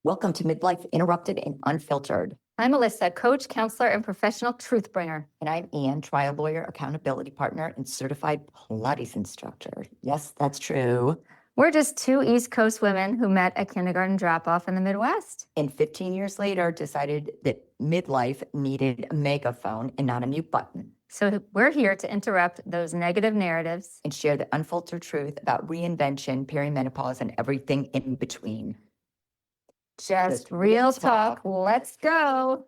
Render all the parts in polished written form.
Welcome to Midlife Interrupted and Unfiltered. I'm Alyssa, coach, counselor, and professional truth bringer. And I'm Ann, trial lawyer, accountability partner, and certified Pilates instructor. Yes, that's true. We're just two East Coast women who met at kindergarten drop-off in the Midwest. And 15 years later, decided that midlife needed a megaphone and not a mute button. So we're here to interrupt those negative narratives and share the unfiltered truth about reinvention, perimenopause, and everything in between. Just real talk. Let's go.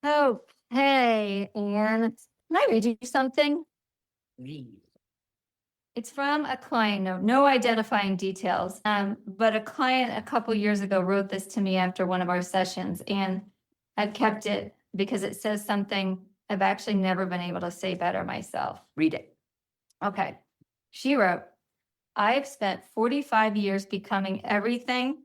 Okay, Ann, can I read you something? Read. It's from a client, no identifying details, but a client a couple years ago wrote this to me after one of our sessions, and I've kept it because it says something I've actually never been able to say better myself. Read it. Okay. She wrote, I have spent 45 years becoming everything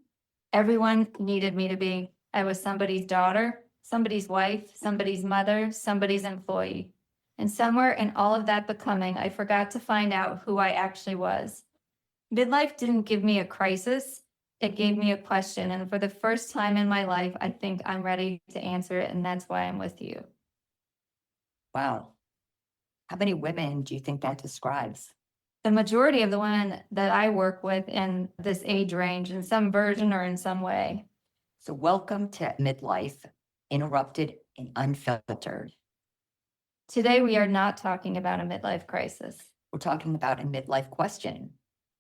everyone needed me to be. I was somebody's daughter, somebody's wife, somebody's mother, somebody's employee. And somewhere in all of that becoming, I forgot to find out who I actually was. Midlife didn't give me a crisis. It gave me a question. And for the first time in my life, I think I'm ready to answer it. And that's why I'm with you. Wow. How many women do you think that describes? The majority of the women that I work with in this age range, in some version or in some way. So welcome to Midlife Interrupted and Unfiltered. Today, we are not talking about a midlife crisis. We're talking about a midlife question.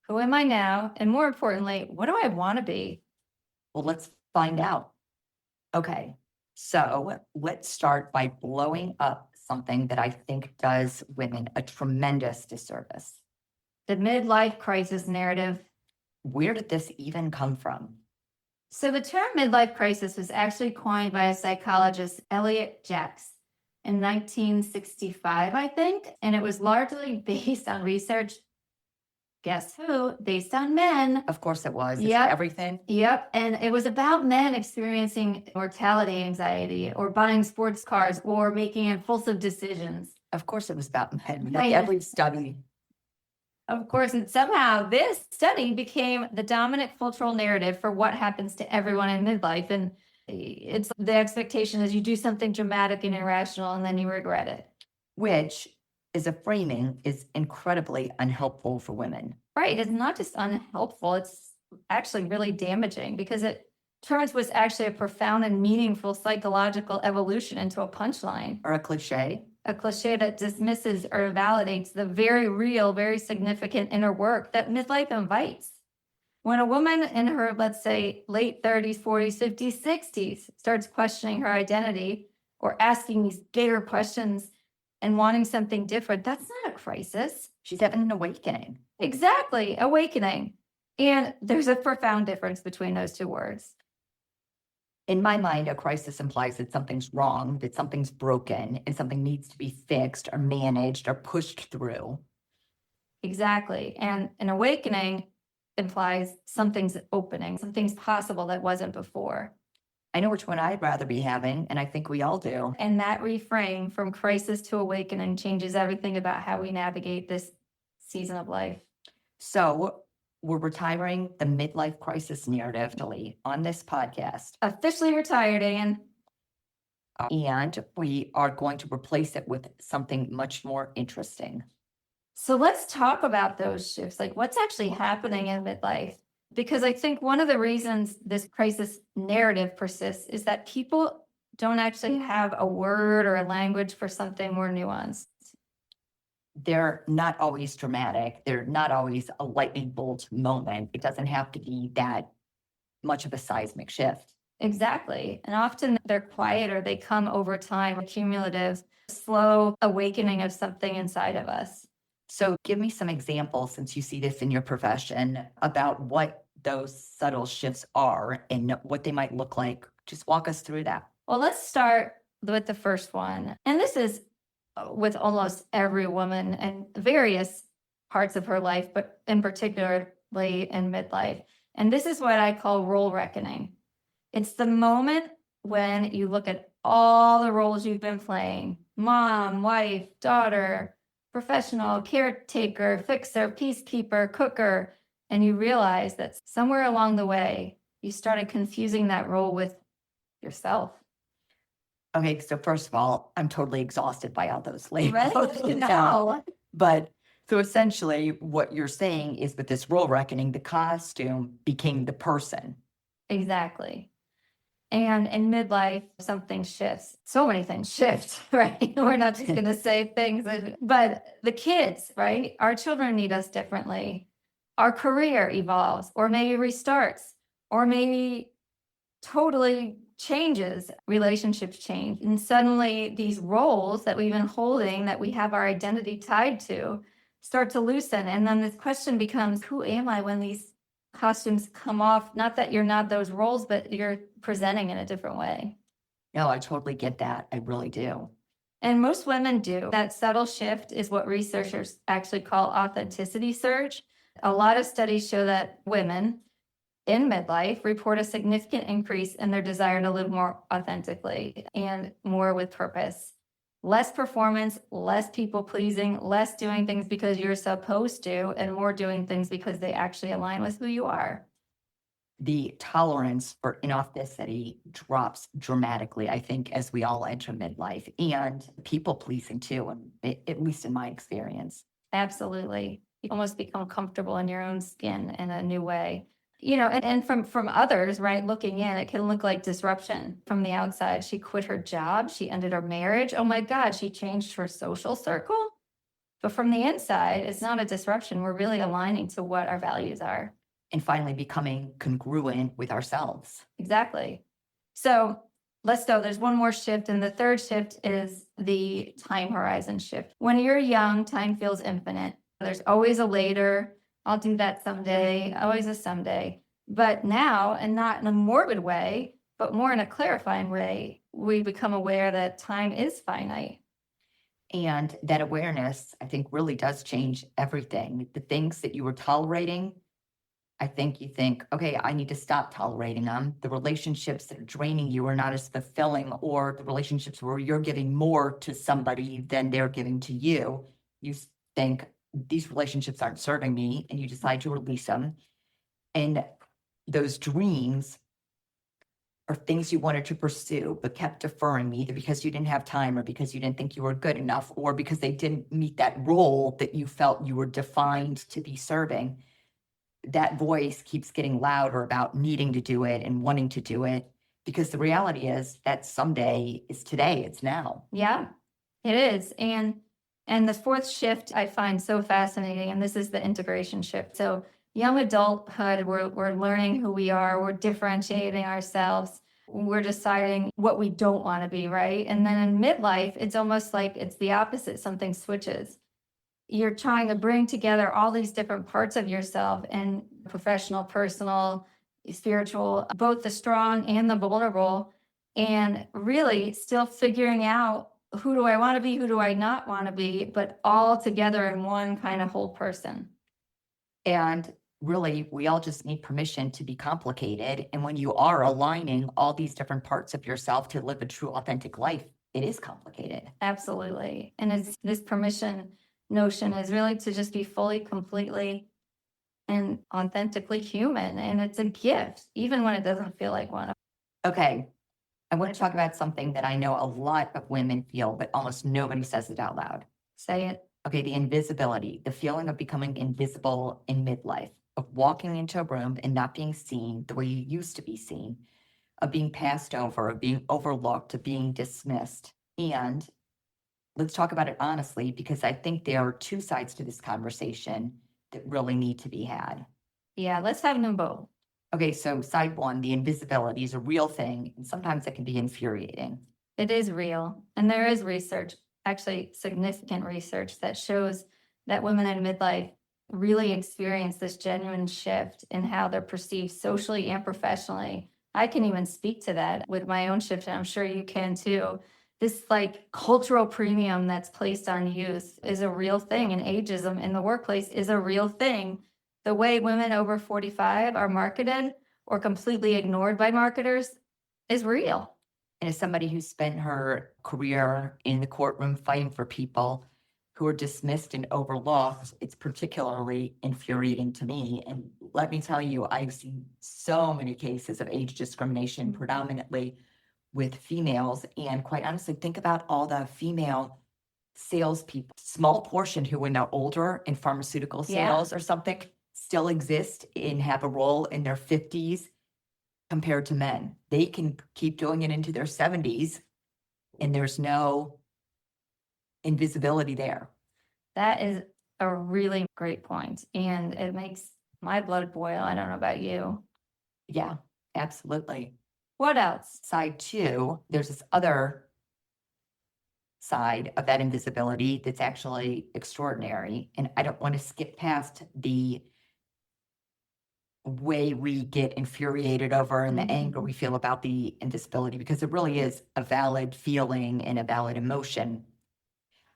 Who am I now? And more importantly, what do I want to be? Well, let's find out. Okay, so let's start by blowing up something that I think does women a tremendous disservice. The midlife crisis narrative. Where did this even come from? So the term midlife crisis was actually coined by a psychologist, Elliot Jacks, in 1965, I think. And it was largely based on research, guess who, based on men. Of course it was. Yep. Everything. Yep. And it was about men experiencing mortality anxiety or buying sports cars or making impulsive decisions. Of course it was about men. Right. Every study. Of course, and somehow this study became the dominant cultural narrative for what happens to everyone in midlife. And it's the expectation is you do something dramatic and irrational and then you regret it. Which is a framing is incredibly unhelpful for women. Right. It's not just unhelpful. It's actually really damaging because it turns what's actually a profound and meaningful psychological evolution into a punchline. Or a cliche. A cliche that dismisses or validates the very real, very significant inner work that midlife invites. When a woman in her, let's say, late 30s, 40s, 50s, 60s starts questioning her identity or asking these bigger questions and wanting something different, that's not a crisis. She's having an awakening. Exactly, awakening. And there's a profound difference between those two words. In my mind, a crisis implies that something's wrong, that something's broken, and something needs to be fixed or managed or pushed through. Exactly. And an awakening implies something's opening, something's possible that wasn't before. I know which one I'd rather be having, and I think we all do. And that reframe from crisis to awakening changes everything about how we navigate this season of life. So we're retiring the midlife crisis narrative on this podcast. Officially retired, Ann. And we are going to replace it with something much more interesting. So let's talk about those shifts, like what's actually happening in midlife. Because I think one of the reasons this crisis narrative persists is that people don't actually have a word or a language for something more nuanced. They're not always dramatic. They're not always a lightning bolt moment. It doesn't have to be that much of a seismic shift. Exactly. And often they're quiet or they come over time, a cumulative, slow awakening of something inside of us. So give me some examples, since you see this in your profession, about what those subtle shifts are and what they might look like. Just walk us through that. Well, let's start with the first one. And this is with almost every woman in various parts of her life, but in particularly in midlife. And this is what I call role reckoning. It's the moment when you look at all the roles you've been playing: mom, wife, daughter, professional, caretaker, fixer, peacekeeper, cooker, and you realize that somewhere along the way, you started confusing that role with yourself. Okay, so first of all, I'm totally exhausted by all those labels. Right? now. No. But so essentially, what you're saying is with this role reckoning, the costume became the person. Exactly. And in midlife, something shifts. So many things shift, right? We're not just going to say things, but the kids, right? Our children need us differently. Our career evolves, or maybe restarts, or maybe totally changes. Relationships change. And suddenly, these roles that we've been holding, that we have our identity tied to, start to loosen. And then this question becomes, who am I when these costumes come off? Not that you're not those roles, but you're presenting in a different way. No, I totally get that. I really do. And most women do. That subtle shift is what researchers actually call authenticity surge. A lot of studies show that women in midlife report a significant increase in their desire to live more authentically and more with purpose. Less performance, less people pleasing, less doing things because you're supposed to, and more doing things because they actually align with who you are. The tolerance for inauthenticity drops dramatically, I think, as we all enter midlife, and people pleasing too, and at least in my experience. Absolutely. You almost become comfortable in your own skin in a new way. And from others, right, looking in, it can look like disruption from the outside. She quit her job. She ended her marriage. Oh my God, she changed her social circle. But from the inside, it's not a disruption. We're really aligning to what our values are. And finally becoming congruent with ourselves. Exactly. So let's go. There's one more shift. And the third shift is the time horizon shift. When you're young, time feels infinite. There's always a later. I'll do that someday, always a someday. But now, and not in a morbid way, but more in a clarifying way, we become aware that time is finite. And that awareness, I think, really does change everything. The things that you were tolerating, I think you think, okay, I need to stop tolerating them. The relationships that are draining you are not as fulfilling, or the relationships where you're giving more to somebody than they're giving to you. You think, these relationships aren't serving me, and you decide to release them. And those dreams are things you wanted to pursue, but kept deferring, either because you didn't have time, or because you didn't think you were good enough, or because they didn't meet that role that you felt you were defined to be serving. That voice keeps getting louder about needing to do it and wanting to do it, because the reality is that someday is today, it's now. Yeah, it is. And the fourth shift I find so fascinating, and this is the integration shift. So young adulthood, we're learning who we are, we're differentiating ourselves, we're deciding what we don't want to be, right? And then in midlife, it's almost like it's the opposite, something switches. You're trying to bring together all these different parts of yourself, and professional, personal, spiritual, both the strong and the vulnerable, and really still figuring out, who do I want to be? Who do I not want to be? But all together in one kind of whole person. And really, we all just need permission to be complicated. And when you are aligning all these different parts of yourself to live a true, authentic life, it is complicated. Absolutely. And it's this permission notion is really to just be fully, completely, and authentically human. And it's a gift, even when it doesn't feel like one. Okay, I want to talk about something that I know a lot of women feel, but almost nobody says it out loud. Say it. Okay, the invisibility, the feeling of becoming invisible in midlife, of walking into a room and not being seen the way you used to be seen, of being passed over, of being overlooked, of being dismissed. And let's talk about it honestly, because I think there are two sides to this conversation that really need to be had. Yeah, let's have them both. Okay, so side one, the invisibility is a real thing, and sometimes it can be infuriating. It is real. And there is research, actually significant research, that shows that women in midlife really experience this genuine shift in how they're perceived socially and professionally. I can even speak to that with my own shift, and I'm sure you can too. This like cultural premium that's placed on youth is a real thing, and ageism in the workplace is a real thing. The way women over 45 are marketed or completely ignored by marketers is real. And as somebody who spent her career in the courtroom fighting for people, who are dismissed and overlooked, it's particularly infuriating to me. And let me tell you, I've seen so many cases of age discrimination, predominantly with females. And quite honestly, think about all the female salespeople, small portion who, when they're older in pharmaceutical Yeah. sales or something, still exist and have a role in their 50s compared to men. They can keep doing it into their 70s, and there's no invisibility there. That is a really great point, and it makes my blood boil. I don't know about you. Yeah, absolutely. What else? Side two, there's this other side of that invisibility that's actually extraordinary. And I don't want to skip past the way we get infuriated over and the anger we feel about the invisibility, because it really is a valid feeling and a valid emotion.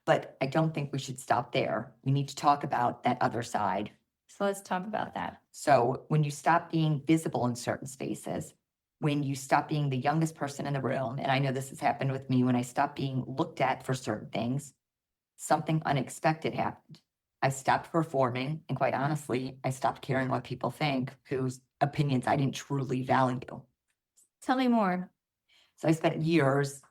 But I don't think we should stop there. We need to talk about that other side. So let's talk about that. So when you stop being visible in certain spaces, when you stop being the youngest person in the room, and I know this has happened with me, when I stopped being looked at for certain things, something unexpected happened. I stopped performing, and quite honestly, I stopped caring what people think, whose opinions I didn't truly value. Tell me more. So I spent years,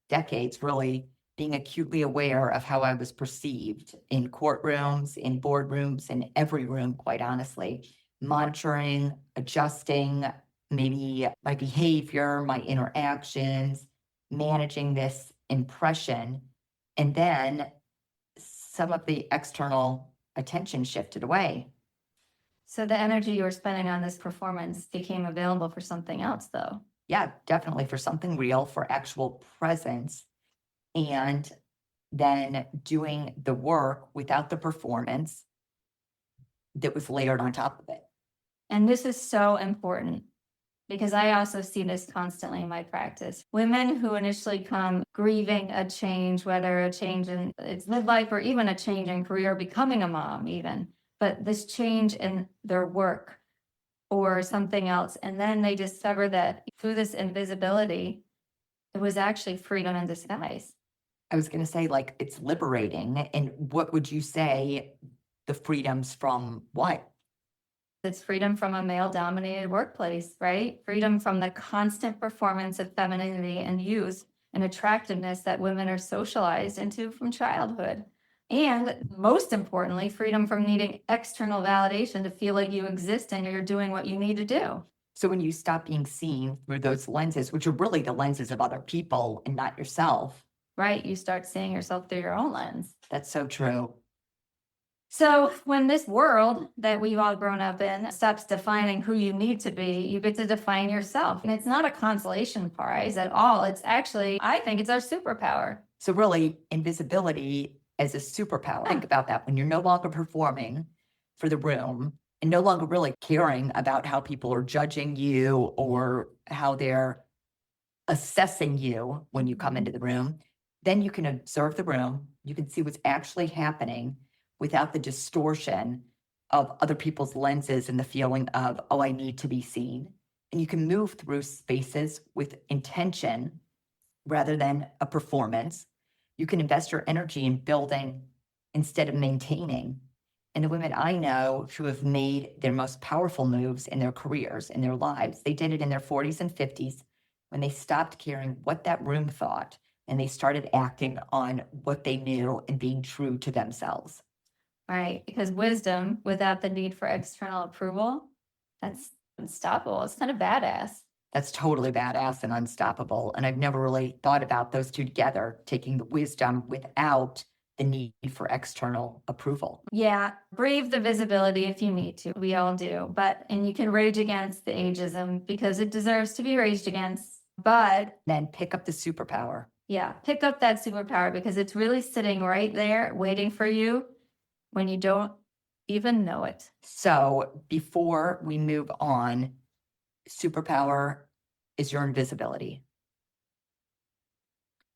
decades really, being acutely aware of how I was perceived in courtrooms, in boardrooms, in every room, quite honestly, monitoring, adjusting, maybe my behavior, my interactions, managing this impression. And then some of the external attention shifted away. So the energy you were spending on this performance became available for something else, though. Yeah, definitely for something real, for actual presence. And then doing the work without the performance that was layered on top of it. And this is so important because I also see this constantly in my practice. Women who initially come grieving a change, whether a change in its midlife or even a change in career, becoming a mom even, but this change in their work or something else. And then they discover that through this invisibility, it was actually freedom in disguise. I was going to say, like, it's liberating. And what would you say the freedoms from what? It's freedom from a male dominated workplace, right? Freedom from the constant performance of femininity and youth and attractiveness that women are socialized into from childhood. And most importantly, freedom from needing external validation to feel like you exist and you're doing what you need to do. So when you stop being seen through those lenses, which are really the lenses of other people and not yourself. Right, you start seeing yourself through your own lens. That's so true. So when this world that we've all grown up in stops defining who you need to be, you get to define yourself. And it's not a consolation prize at all. It's actually, I think it's our superpower. So really, invisibility as a superpower. Think about that. When you're no longer performing for the room and no longer really caring about how people are judging you or how they're assessing you when you come into the room, then you can observe the room. You can see what's actually happening without the distortion of other people's lenses and the feeling of, oh, I need to be seen. And you can move through spaces with intention rather than a performance. You can invest your energy in building instead of maintaining. And the women I know who have made their most powerful moves in their careers, in their lives, they did it in their 40s and 50s when they stopped caring what that room thought and they started acting on what they knew and being true to themselves. Right, because wisdom without the need for external approval, that's unstoppable. It's kind of badass. That's totally badass and unstoppable. And I've never really thought about those two together, taking the wisdom without the need for external approval. Yeah, brave the visibility if you need to. We all do. And you can rage against the ageism because it deserves to be raged against. But then pick up the superpower. Yeah, pick up that superpower because it's really sitting right there waiting for you when you don't even know it. So before we move on, superpower is your invisibility.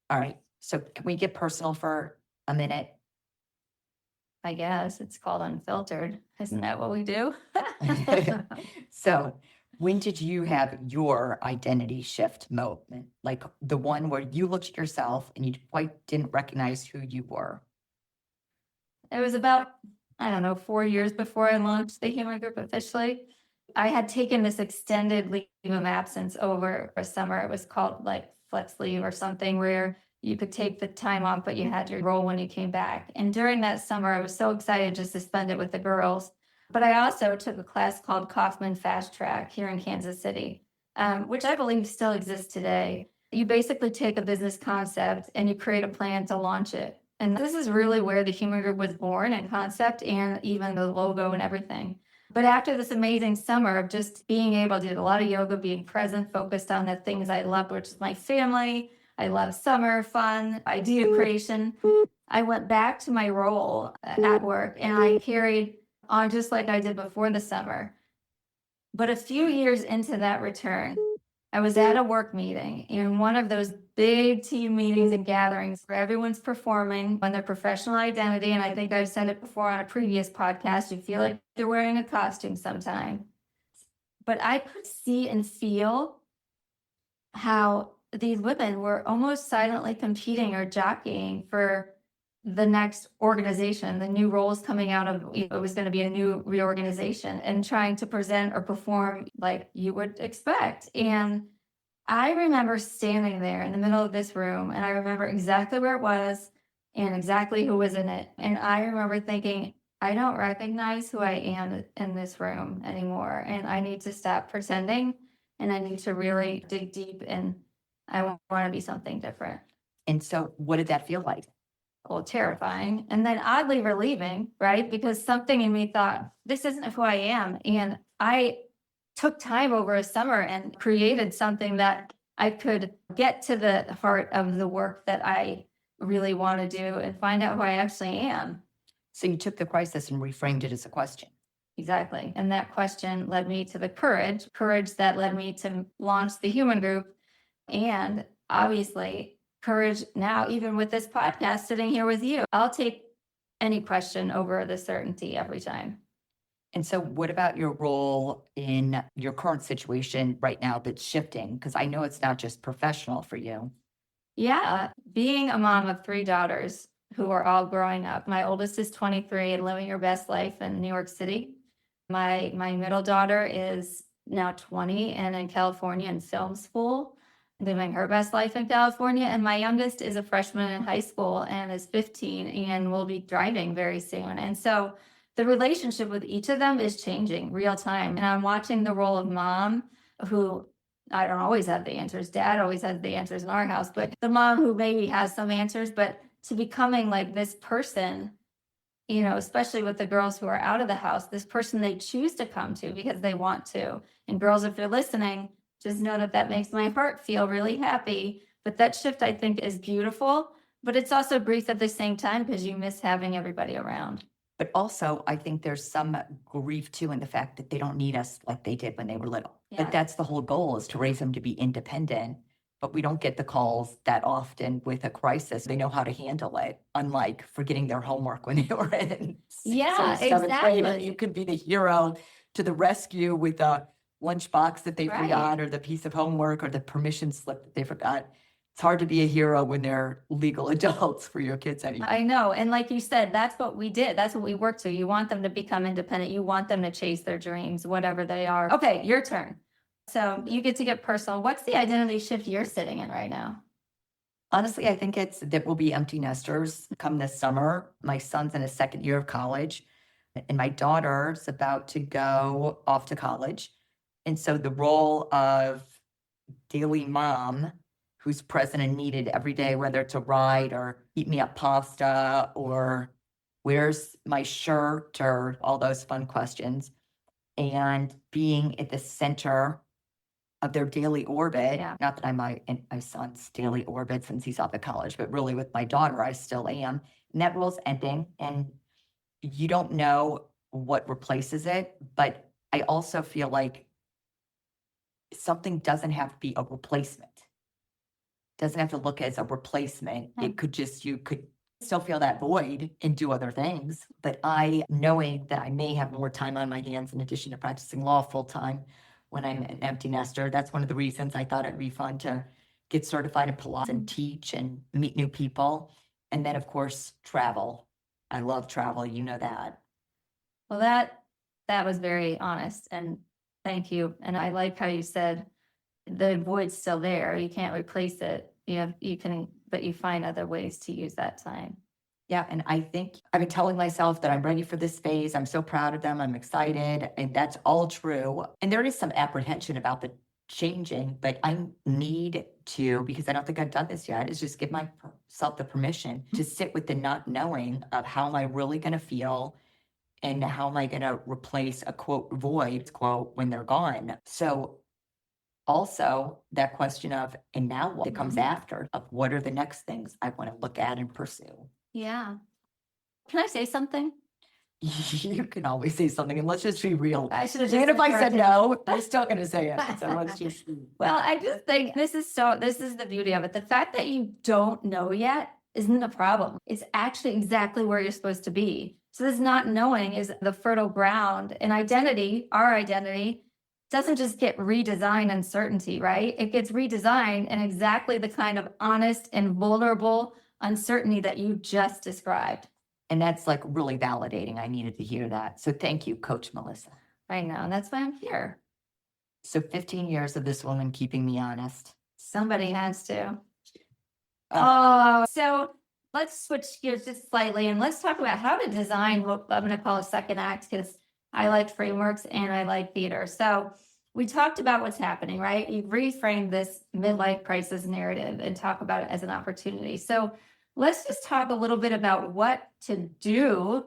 All right. So can we get personal for a minute? I guess it's called Unfiltered. Isn't that what we do? So when did you have your identity shift moment? Like the one where you looked at yourself and you quite didn't recognize who you were? It was about, I don't know, 4 years before I launched the human group officially. I had taken this extended leave of absence over a summer. It was called like flex leave or something, where you could take the time off, but you had to roll when you came back. And during that summer, I was so excited just to spend it with the girls. But I also took a class called Kaufman Fast Track here in Kansas City, which I believe still exists today. You basically take a business concept and you create a plan to launch it. And this is really where the human group was born in concept and even the logo and everything. But after this amazing summer of just being able to do a lot of yoga, being present, focused on the things I loved, which is my family, I love summer fun, idea creation, I went back to my role at work and I carried on just like I did before the summer. But a few years into that return, I was at a work meeting in one of those big team meetings and gatherings where everyone's performing on their professional identity. And I think I've said it before on a previous podcast, you feel like they're wearing a costume sometime. But I could see and feel how these women were almost silently competing or jockeying for the next organization, the new roles coming out of, it was going to be a new reorganization, and trying to present or perform like you would expect. And I remember standing there in the middle of this room, and I remember exactly where it was and exactly who was in it. And I remember thinking, I don't recognize who I am in this room anymore. And I need to stop pretending, and I need to really dig deep, and I want to be something different. And so what did that feel like? Well, terrifying, and then oddly relieving, right? Because something in me thought, this isn't who I am. And I took time over a summer and created something that I could get to the heart of the work that I really want to do and find out who I actually am. So you took the crisis and reframed it as a question. Exactly. And that question led me to the courage that led me to launch the human group. And obviously, courage now, even with this podcast sitting here with you, I'll take any question over the certainty every time. And so what about your role in your current situation right now that's shifting? Because I know it's not just professional for you. Yeah, being a mom of 3 daughters who are all growing up. My oldest is 23 and living her best life in New York City. My middle daughter is now 20 and in California in film school, living her best life in California. And my youngest is a freshman in high school and is 15 and will be driving very soon. And so the relationship with each of them is changing real time. And I'm watching the role of mom, who I don't always have the answers. Dad always has the answers in our house, but the mom who maybe has some answers, but to becoming like this person, you know, especially with the girls who are out of the house, this person they choose to come to because they want to. And girls, if you're listening, just know that that makes my heart feel really happy. But that shift, I think, is beautiful, but it's also grief at the same time because you miss having everybody around. But also, I think there's some grief too in the fact that they don't need us like they did when they were little. Yeah. But that's the whole goal, is to raise them to be independent. But we don't get the calls that often with a crisis. They know how to handle it, unlike forgetting their homework when they were in Yeah, seventh grade. And exactly. you could be the hero to the rescue with a lunchbox that they Right. forgot, or the piece of homework, or the permission slip that they forgot. It's hard to be a hero when they're legal adults for your kids anymore. I know. And like you said, that's what we did. That's what we worked to. You want them to become independent. You want them to chase their dreams, whatever they are. Okay, your turn. So you get to get personal. What's the identity shift you're sitting in right now? Honestly, I think it's that we'll be empty nesters come this summer. My son's in his second year of college, and my daughter's about to go off to college. And so the role of daily mom, who's present and needed every day, whether it's a ride or eat me up pasta or where's my shirt or all those fun questions, and being at the center of their daily orbit. Yeah. Not that I'm in my son's daily orbit since he's off at college, but really with my daughter, I still am. And that role's ending, and you don't know what replaces it. But I also feel like something doesn't have to be a replacement. Doesn't have to look as a replacement. Yeah. It could just, you could still feel that void and do other things. But knowing that I may have more time on my hands in addition to practicing law full time when I'm an empty nester, that's one of the reasons I thought it'd be fun to get certified in Pilates and teach and meet new people. And then, of course, travel. I love travel. You know that. Well, that was very honest, and thank you. And I like how you said the void's still there. You can't replace it. You can, but you find other ways to use that time. Yeah. And I think I've been telling myself that I'm ready for this phase. I'm so proud of them. I'm excited. And that's all true. And there is some apprehension about the changing, but I need to, because I don't think I've done this yet, is just give myself the permission to sit with the not knowing of how am I really going to feel and how am I going to replace a quote void quote when they're gone. So also that question of, and now what comes after, of what are the next things I want to look at and pursue. Yeah. Can I say something? You can always say something, and let's just be real. I should have Even if I said started. no, I'm still going to say it. So let's just. Well, I just think this is the beauty of it. The fact that you don't know yet isn't a problem. It's actually exactly where you're supposed to be. So this not knowing is the fertile ground, and identity, our identity, doesn't just get redesigned in certainty, right? It gets redesigned in exactly the kind of honest and vulnerable uncertainty that you just described. And that's like really validating. I needed to hear that. So thank you, Coach Melissa. I know, and that's why I'm here. So 15 years of this woman keeping me honest. Somebody has to. Oh, so let's switch gears just slightly and let's talk about how to design what I'm going to call a second act, because I like frameworks and I like theater. So we talked about what's happening, right? You've reframed this midlife crisis narrative and talk about it as an opportunity. So let's just talk a little bit about what to do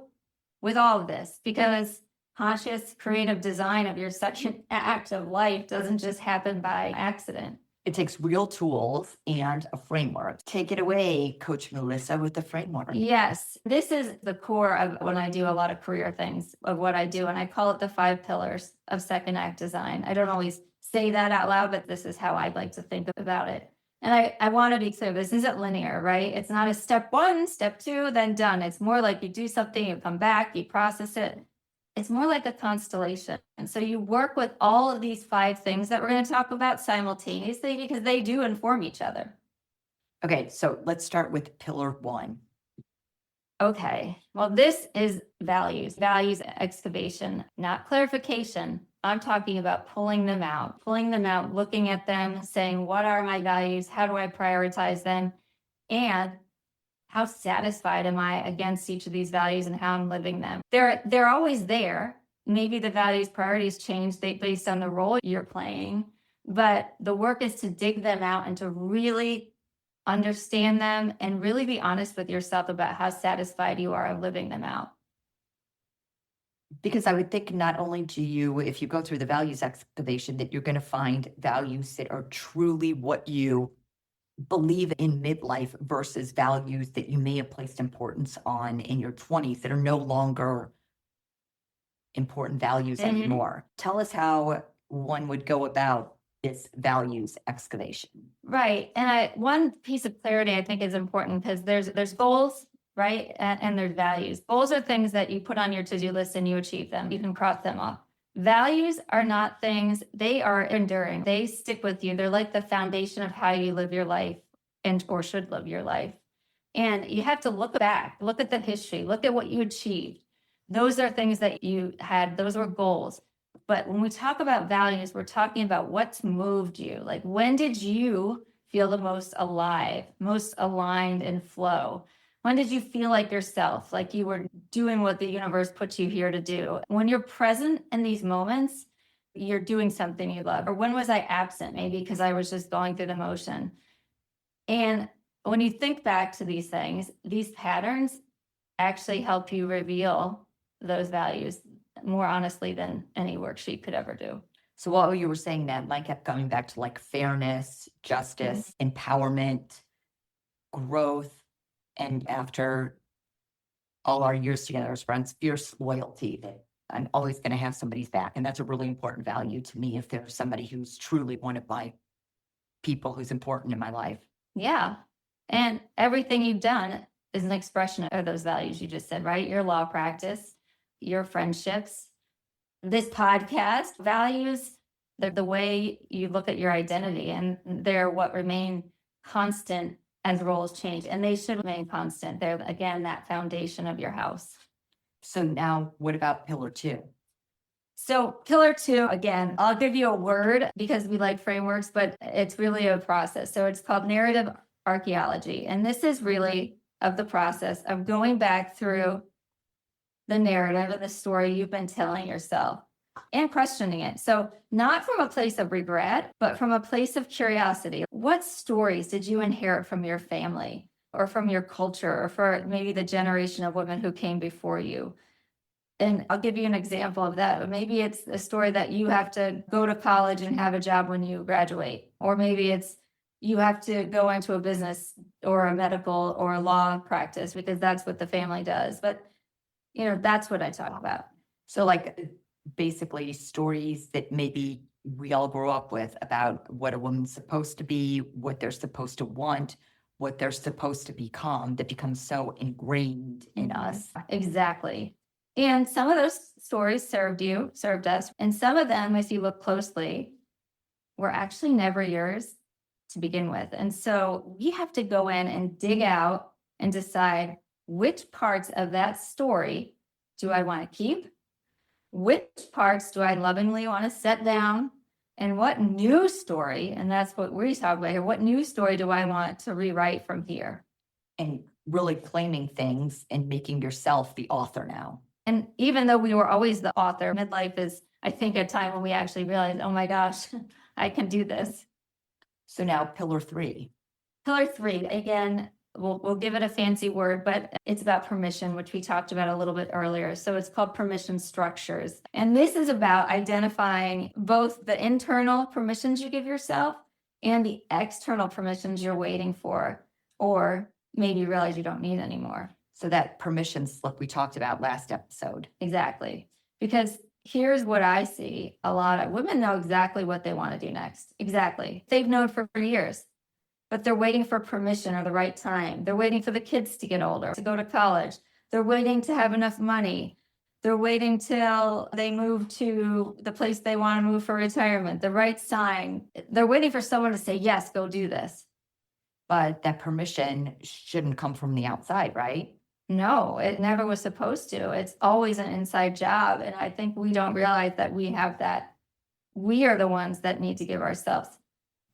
with all of this, because conscious creative design of your second act of life doesn't just happen by accident. It takes real tools and a framework. Take it away, Coach Melissa, with the framework. Yes, this is the core of when I do a lot of career things of what I do. And I call it the 5 pillars of second act design. I don't always say that out loud, but this is how I like to think about it. And I want to be clear, this isn't linear, right? It's not a step 1, step 2, then done. It's more like you do something, you come back, you process it. It's more like a constellation. And so you work with all of these 5 things that we're going to talk about simultaneously because they do inform each other. Okay, so let's start with pillar 1. Okay, well, this is values excavation, not clarification. I'm talking about pulling them out, looking at them, saying, what are my values? How do I prioritize them? And how satisfied am I against each of these values and how I'm living them? They're always there. Maybe the values priorities change based on the role you're playing, but the work is to dig them out and to really understand them and really be honest with yourself about how satisfied you are of living them out. Because I would think not only do you, if you go through the values excavation, that you're going to find values that are truly what you believe in midlife versus values that you may have placed importance on in your 20s that are no longer important values anymore. Tell us how one would go about this values excavation. Right. And one piece of clarity I think is important because there's goals, right? And there's values. Goals are things that you put on your to-do list and you achieve them. You can cross them off. Values are not things, they are enduring. They stick with you. They're like the foundation of how you live your life or should live your life. And you have to look back, look at the history, look at what you achieved. Those are things that you had, those were goals. But when we talk about values, we're talking about what's moved you. Like, when did you feel the most alive, most aligned in flow? When did you feel like yourself, like you were doing what the universe put you here to do? When you're present in these moments, you're doing something you love. Or when was I absent? Maybe because I was just going through the motion. And when you think back to these things, these patterns actually help you reveal those values more honestly than any worksheet could ever do. So while you were saying that, Mike kept coming back to like fairness, justice, empowerment, growth, and after all our years together as friends, fierce loyalty, that I'm always going to have somebody's back. And that's a really important value to me if there's somebody who's truly one of my people who's important in my life. Yeah. And everything you've done is an expression of those values you just said, right? Your law practice, your friendships, this podcast, values, they're the way you look at your identity, and they're what remain constant as roles change, and they should remain constant. They're, again, that foundation of your house. So now what about pillar 2? So pillar 2, again, I'll give you a word because we like frameworks, but it's really a process. So it's called narrative archaeology. And this is really of the process of going back through the narrative and the story you've been telling yourself and questioning it. So not from a place of regret, but from a place of curiosity. What stories did you inherit from your family or from your culture or for maybe the generation of women who came before you? And I'll give you an example of that. Maybe it's a story that you have to go to college and have a job when you graduate. Or maybe it's you have to go into a business or a medical or a law practice because that's what the family does. But, that's what I talk about. So like basically stories that maybe we all grew up with about what a woman's supposed to be, what they're supposed to want, what they're supposed to become, that becomes so ingrained in us. Exactly. And some of those stories served us. And some of them, if you look closely, were actually never yours to begin with. And so we have to go in and dig out and decide which parts of that story do I want to keep? Which parts do I lovingly want to set down? And what new story, and that's what we talk about here, what new story do I want to rewrite from here? And really claiming things and making yourself the author now. And even though we were always the author, midlife is, I think, a time when we actually realize, oh my gosh, I can do this. So now pillar 3. Pillar 3, again, we'll give it a fancy word, but it's about permission, which we talked about a little bit earlier. So it's called permission structures. And this is about identifying both the internal permissions you give yourself and the external permissions you're waiting for, or maybe you realize you don't need anymore. So that permission slip we talked about last episode. Exactly. Because here's what I see a lot of women know exactly what they want to do next. Exactly. They've known for years, but they're waiting for permission or the right time. They're waiting for the kids to get older, to go to college. They're waiting to have enough money. They're waiting till they move to the place they want to move for retirement, the right sign. They're waiting for someone to say, yes, go do this. But that permission shouldn't come from the outside, right? No, it never was supposed to. It's always an inside job. And I think we don't realize that we have that. We are the ones that need to give ourselves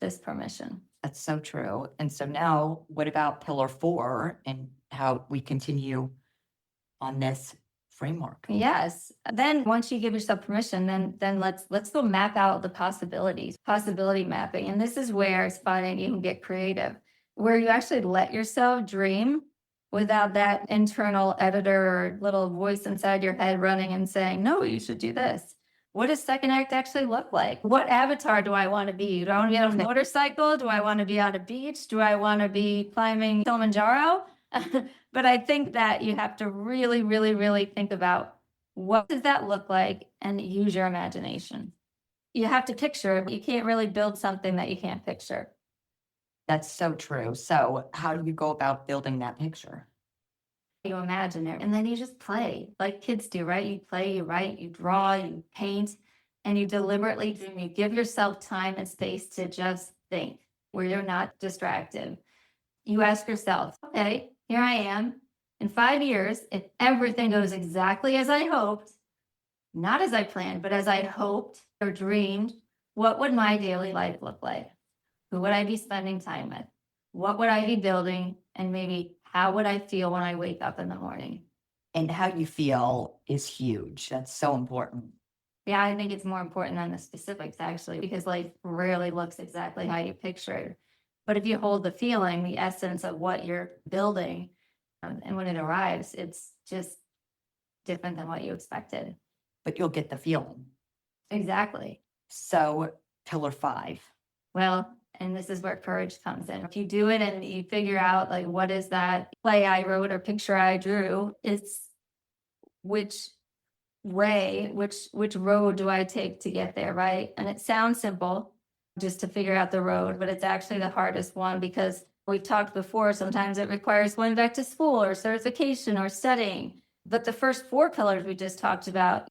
this permission. That's so true. And so now what about pillar 4 and how we continue on this framework? Yes. Then once you give yourself permission, then let's go map out the possibilities, possibility mapping. And this is where it's fun and you can get creative, where you actually let yourself dream without that internal editor or little voice inside your head running and saying, no, you should do this. What does second act actually look like? What avatar do I want to be? Do I want to be on a motorcycle? Do I want to be on a beach? Do I want to be climbing Kilimanjaro? But I think that you have to really, really, really think about what does that look like and use your imagination. You have to picture it. You can't really build something that you can't picture. That's so true. So how do you go about building that picture? You imagine it, and then you just play like kids do, right? You play, you write, you draw, you paint, and you deliberately dream. You give yourself time and space to just think where you're not distracted. You ask yourself, okay, here I am in 5 years. If everything goes exactly as I hoped, not as I planned, but as I hoped or dreamed, what would my daily life look like? Who would I be spending time with? What would I be building? And maybe how would I feel when I wake up in the morning? And how you feel is huge. That's so important. Yeah, I think it's more important than the specifics, actually, because life rarely looks exactly how you picture it. But if you hold the feeling, the essence of what you're building, and when it arrives, it's just different than what you expected. But you'll get the feeling. Exactly. So pillar 5. Well, and this is where courage comes in. If you do it and you figure out like, what is that play I wrote or picture I drew? It's which road do I take to get there, right? And it sounds simple just to figure out the road, but it's actually the hardest one because we've talked before, sometimes it requires going back to school or certification or studying. But the first 4 pillars we just talked about,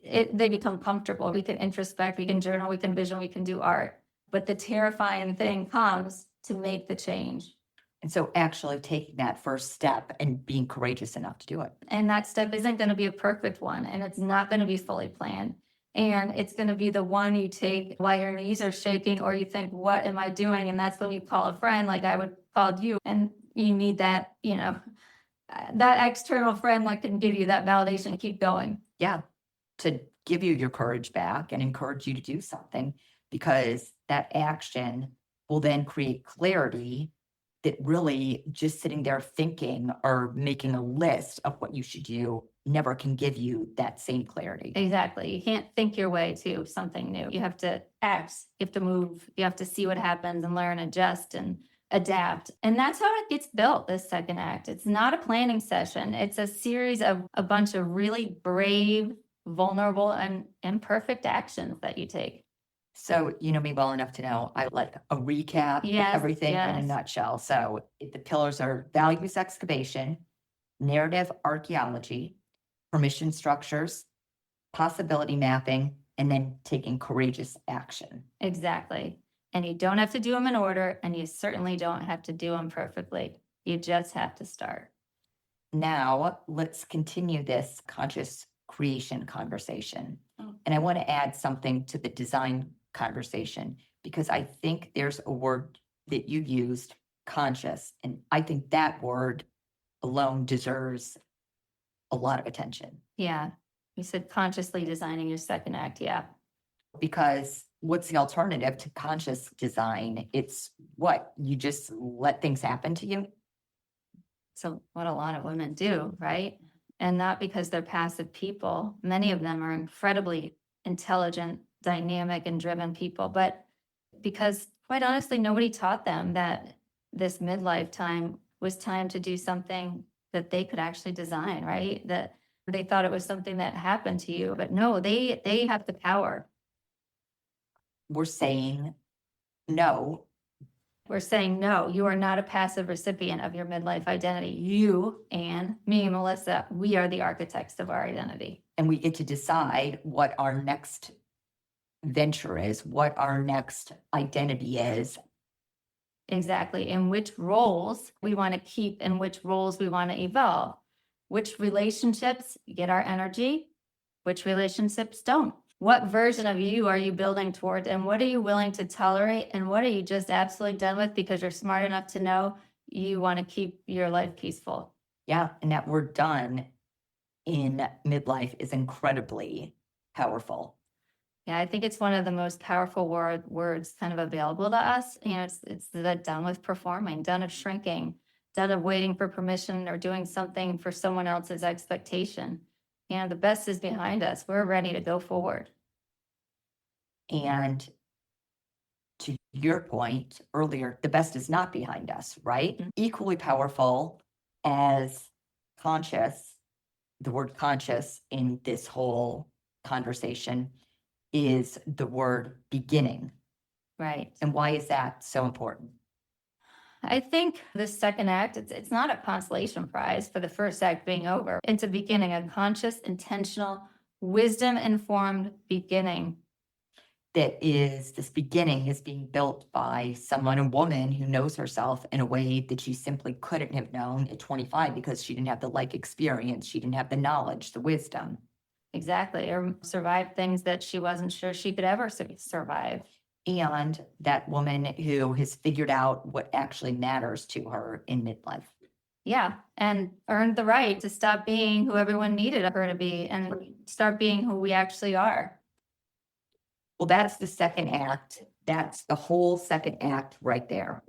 they become comfortable. We can introspect, we can journal, we can vision, we can do art. But the terrifying thing comes to make the change. And so actually taking that first step and being courageous enough to do it. And that step isn't going to be a perfect one, and it's not going to be fully planned. And it's going to be the one you take while your knees are shaking, or you think, what am I doing? And that's when you call a friend, like I would call you. And you need that, that external friend that can give you that validation to keep going. Yeah. To give you your courage back and encourage you to do something, because that action will then create clarity that really just sitting there thinking or making a list of what you should do never can give you that same clarity. Exactly. You can't think your way to something new. You have to act, you have to move, you have to see what happens and learn, adjust and adapt. And that's how it gets built, this second act. It's not a planning session. It's a series of a bunch of really brave, vulnerable, and imperfect actions that you take. So you know me well enough to know I like a recap, Yes, everything in a yes. nutshell. So the pillars are values excavation, narrative archaeology, permission structures, possibility mapping, and then taking courageous action. Exactly. And you don't have to do them in order, and you certainly don't have to do them perfectly. You just have to start. Now let's continue this conscious creation conversation. And I want to add something to the design conversation, because I think there's a word that you used, conscious, and I think that word alone deserves a lot of attention, Yeah. You said consciously designing your second act. Yeah. because what's the alternative to conscious design? It's what you just let things happen to you. So what a lot of women do, right? And not because they're passive people. Many of them are incredibly intelligent, dynamic, and driven people, but because quite honestly, nobody taught them that this midlife time was time to do something that they could actually design, right? That they thought it was something that happened to you, but no, they have the power. We're saying no. We're saying, no, you are not a passive recipient of your midlife identity. You and me, Melissa, we are the architects of our identity. And we get to decide what our next venture is, what our next identity is. Exactly. And which roles we want to keep and which roles we want to evolve. Which relationships get our energy, which relationships don't. What version of you are you building toward, and what are you willing to tolerate, and what are you just absolutely done with because you're smart enough to know you want to keep your life peaceful? Yeah. And that word done in midlife is incredibly powerful. Yeah, I think it's one of the most powerful words kind of available to us. It's the done with performing, done of shrinking, done of waiting for permission or doing something for someone else's expectation. The best is behind us. We're ready to go forward. And to your point earlier, the best is not behind us, right? Mhm. Equally powerful as conscious, the word conscious in this whole conversation is the word beginning. Right. And why is that so important? I think the second act, it's not a consolation prize for the first act being over. It's a beginning, a conscious, intentional, wisdom-informed beginning. That is, this beginning is being built by someone, a woman who knows herself in a way that she simply couldn't have known at 25 because she didn't have the life experience, she didn't have the knowledge, the wisdom. Exactly. Or survive things that she wasn't sure she could ever survive. And that woman who has figured out what actually matters to her in midlife. Yeah. And earned the right to stop being who everyone needed her to be and start being who we actually are. Well, that's the second act. That's the whole second act right there.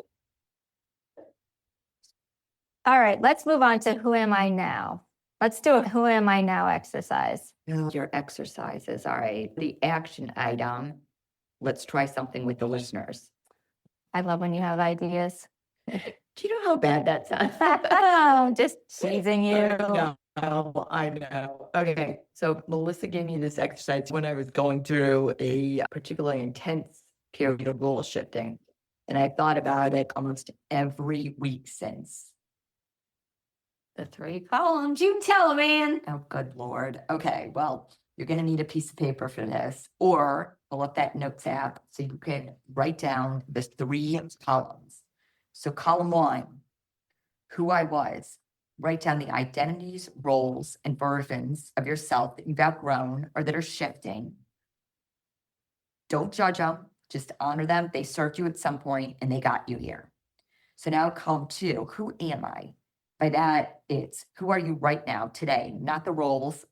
All right, let's move on to who am I now? Let's do a who am I now exercise. Your exercises. All right. The action item. Let's try something with the listeners. I love when you have ideas. Do you know how bad that sounds? Oh, just teasing you. I know. Okay. So Melissa gave me this exercise when I was going through a particularly intense period of goal shifting. And I thought about it almost every week since. The 3 columns, you tell, man. Oh, good Lord. Okay. Well, you're going to need a piece of paper for this, or pull up that notes app so you can write down the 3 columns. So column 1, who I was. Write down the identities, roles, and versions of yourself that you've outgrown or that are shifting. Don't judge them, just honor them. They served you at some point and they got you here. So now column 2, who am I? By that, it's who are you right now, today, not the roles,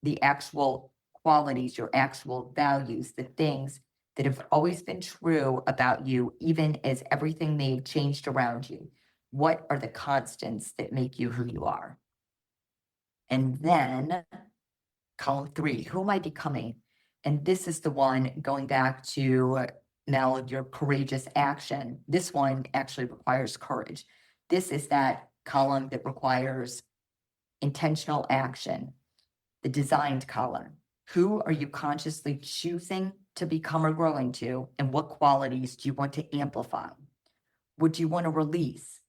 the actual qualities, your actual values, the things that have always been true about you, even as everything may have changed around you. What are the constants that make you who you are? And then column 3, who am I becoming? And this is the one going back to Mel, your courageous action. This one actually requires courage. This is that column that requires intentional action, the designed column. Who are you consciously choosing to become or grow into? And what qualities do you want to amplify? What do you want to release?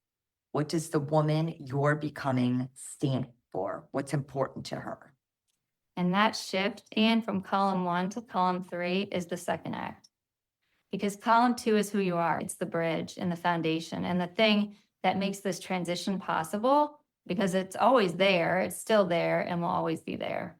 What does the woman you're becoming stand for? What's important to her? And that shift, and from column 1 to column 3, is the second act. Because column 2 is who you are. It's the bridge and the foundation and the thing that makes this transition possible, because it's always there, it's still there, and will always be there.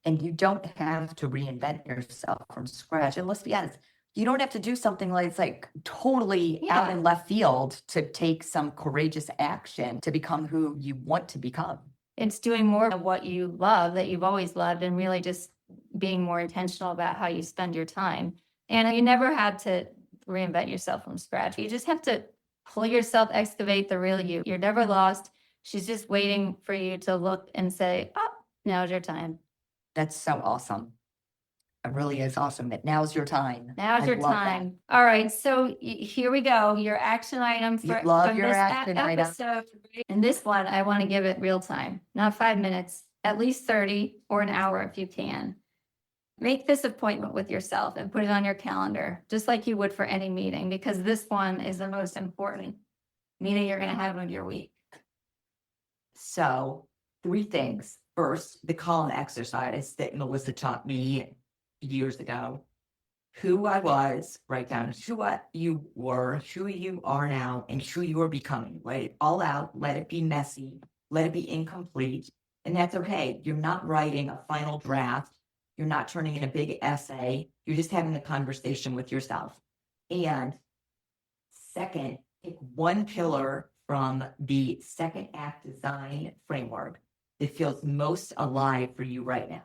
And you don't have to reinvent yourself from scratch. And let's be honest, you don't have to do something like totally out in left field to take some courageous action to become who you want to become. It's doing more of what you love, that you've always loved, and really just being more intentional about how you spend your time. And you never had to reinvent yourself from scratch. You just have to pull yourself, excavate the real you. You're never lost. She's just waiting for you to look and say, oh, now's your time. That's so awesome. It really is awesome that now's your time. Now's your time. All right. So here we go. Your action item for your this action item. episode. And this one, I want to give it real time, not 5 minutes, at least 30 or an hour if you can. Make this appointment with yourself and put it on your calendar, just like you would for any meeting, because this one is the most important meeting you're going to have of your week. So 3 things. First, the column exercise that Melissa taught me years ago. Who I was, write down who you were, who you are now, and who you are becoming. Write it all out. Let it be messy. Let it be incomplete. And that's okay. You're not writing a final draft. You're not turning in a big essay. You're just having a conversation with yourself. And second, pick one pillar from the second act design framework that feels most alive for you right now.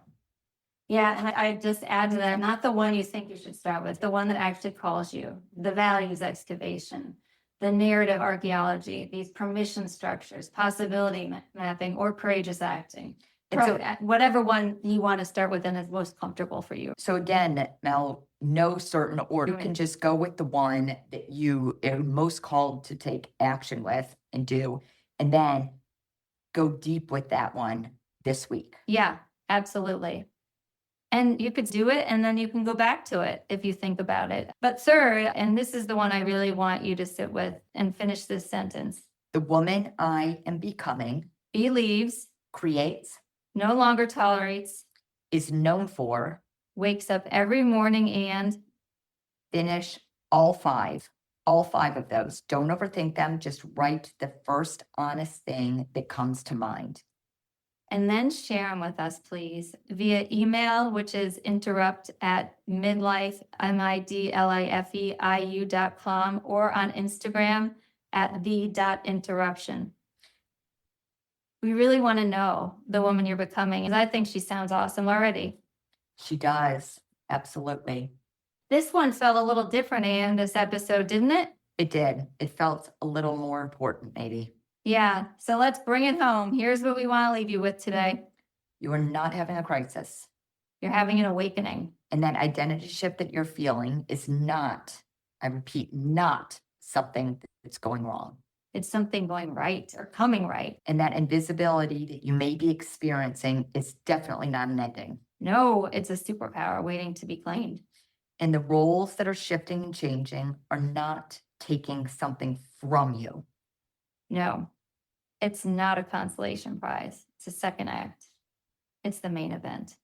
Yeah, and I just add to that, not the one you think you should start with, the one that actually calls you, the values excavation, the narrative archaeology, these permission structures, possibility mapping, or courageous acting. And so whatever one you want to start with and is most comfortable for you. So again, Mel, no certain order. You can just go with the one that you are most called to take action with and do, and then go deep with that one this week. Yeah, absolutely. And you could do it and then you can go back to it if you think about it. But third, and this is the one I really want you to sit with and finish this sentence. The woman I am becoming believes, creates, no longer tolerates, is known for, wakes up every morning and finish all 5 of those. Don't overthink them. Just write the first honest thing that comes to mind. And then share them with us, please, via email, which is interrupt@midlife, midlifeiu.com, or on Instagram @the.interruption. We really want to know the woman you're becoming, and I think she sounds awesome already. She does. Absolutely. This one felt a little different, Anne, this episode, didn't it? It did. It felt a little more important, maybe. Yeah. So let's bring it home. Here's what we want to leave you with today. You are not having a crisis. You're having an awakening. And that identity shift that you're feeling is not, I repeat, not something that's going wrong. It's something going right or coming right. And that invisibility that you may be experiencing is definitely not an ending. No, it's a superpower waiting to be claimed. And the roles that are shifting and changing are not taking something from you. No, it's not a consolation prize. It's a second act. It's the main event.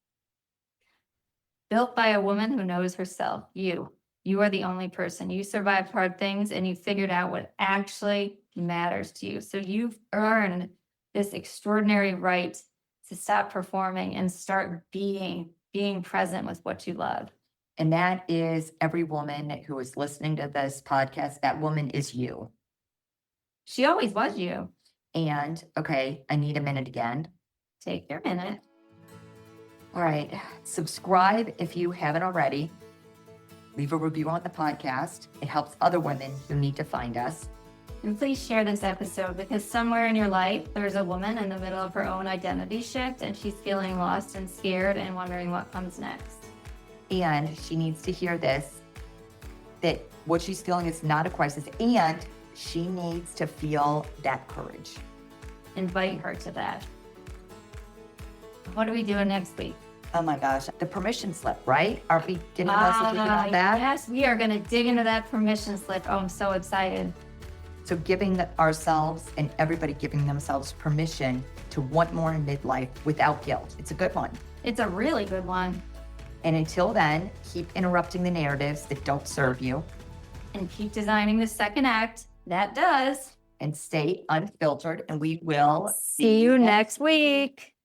Built by a woman who knows herself, you You are the only person. You survived hard things and you figured out what actually matters to you. So you've earned this extraordinary right to stop performing and start being present with what you love. And that is every woman who is listening to this podcast. That woman is you. She always was you. And okay, I need a minute again. Take your minute. All right. Subscribe if you haven't already. Leave a review on the podcast. It helps other women who need to find us. And please share this episode because somewhere in your life, there's a woman in the middle of her own identity shift and she's feeling lost and scared and wondering what comes next. And she needs to hear this, that what she's feeling is not a crisis, and she needs to feel that courage. Invite her to that. What are we doing next week? Oh my gosh, the permission slip, right? Are we getting messages about that? Yes, we are going to dig into that permission slip. Oh, I'm so excited. So giving ourselves and everybody giving themselves permission to want more in midlife without guilt. It's a good one. It's a really good one. And until then, keep interrupting the narratives that don't serve you. And keep designing the second act that does. And stay unfiltered, and we will See you next week.